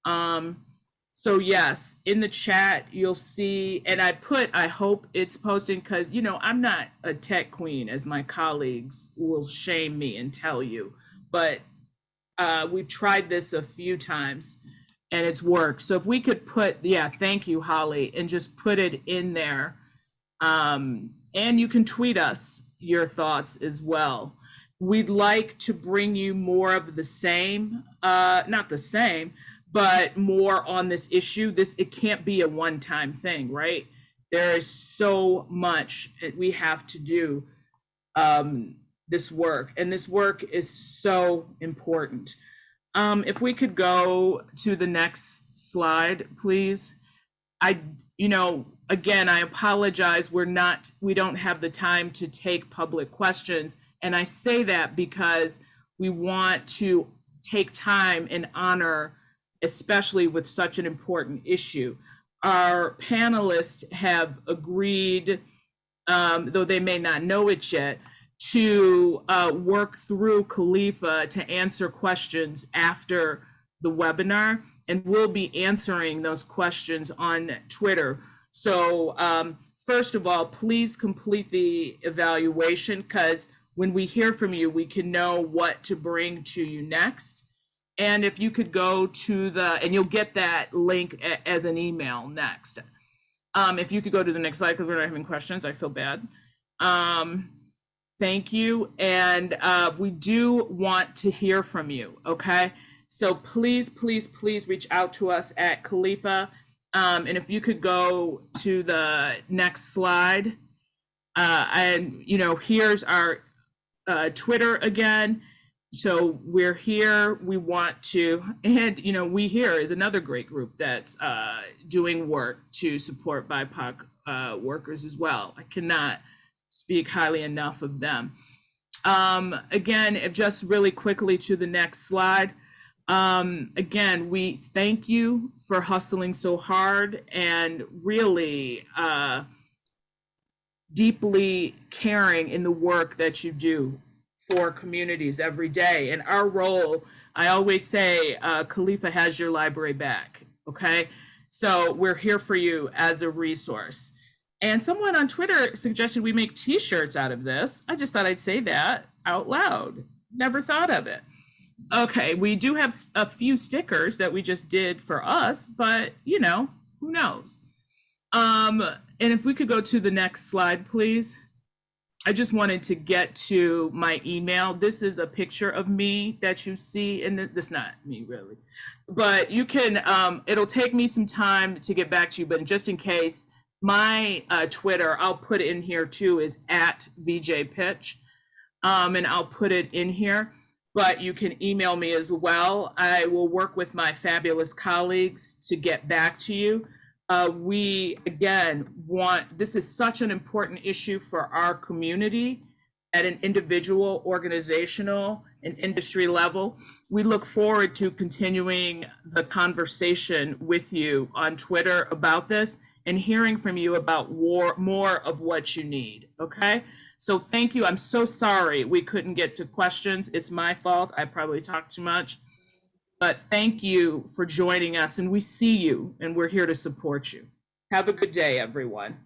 So yes, in the chat, you'll see, and I hope it's posting, because, you know, I'm not a tech queen, as my colleagues will shame me and tell you, but we've tried this a few times and it's worked. So if we could put, yeah, thank you, Holly, and just put it in there. And you can tweet us your thoughts as well. We'd like to bring you more of the same, not the same, but more on this issue. It can't be a one-time thing, right? There is so much we have to do this work, and this work is so important. If we could go to the next slide, please. Again, I apologize, we don't have the time to take public questions. And I say that because we want to take time and honor, especially with such an important issue. Our panelists have agreed, though they may not know it yet, to work through Khalifa to answer questions after the webinar, and we'll be answering those questions on Twitter. So first of all, please complete the evaluation, because when we hear from you, we can know what to bring to you next. And if you could go to and you'll get that link as an email next. If you could go to the next slide, because we're not having questions, I feel bad. Thank you. And we do want to hear from you, okay? So please, please, please reach out to us at Khalifa. And if you could go to the next slide. And, here's our Twitter again. So we're here, we want to, and, We Here is another great group that's doing work to support BIPOC workers as well. I cannot speak highly enough of them. Again, if just really quickly to the next slide. Again, we thank you for hustling so hard and really deeply caring in the work that you do for communities every day. And our role, I always say, Khalifa has your library back, okay? So we're here for you as a resource. And someone on Twitter suggested we make t-shirts out of this. I just thought I'd say that out loud. Never thought of it. Okay, we do have a few stickers that we just did for us, but who knows? And if we could go to the next slide, please. I just wanted to get to my email. This is a picture of me that you see, and this is not me really, but you can, it'll take me some time to get back to you, but just in case, my Twitter, I'll put it in here too, is @VJPitch, and I'll put it in here, but you can email me as well. I will work with my fabulous colleagues to get back to you. We, again, this is such an important issue for our community at an individual, organizational, and industry level. We look forward to continuing the conversation with you on Twitter about this. and hearing from you about more of what you need, okay? So thank you. I'm so sorry we couldn't get to questions. It's my fault. I probably talked too much. But thank you for joining us, and we see you, and we're here to support you. Have a good day, everyone.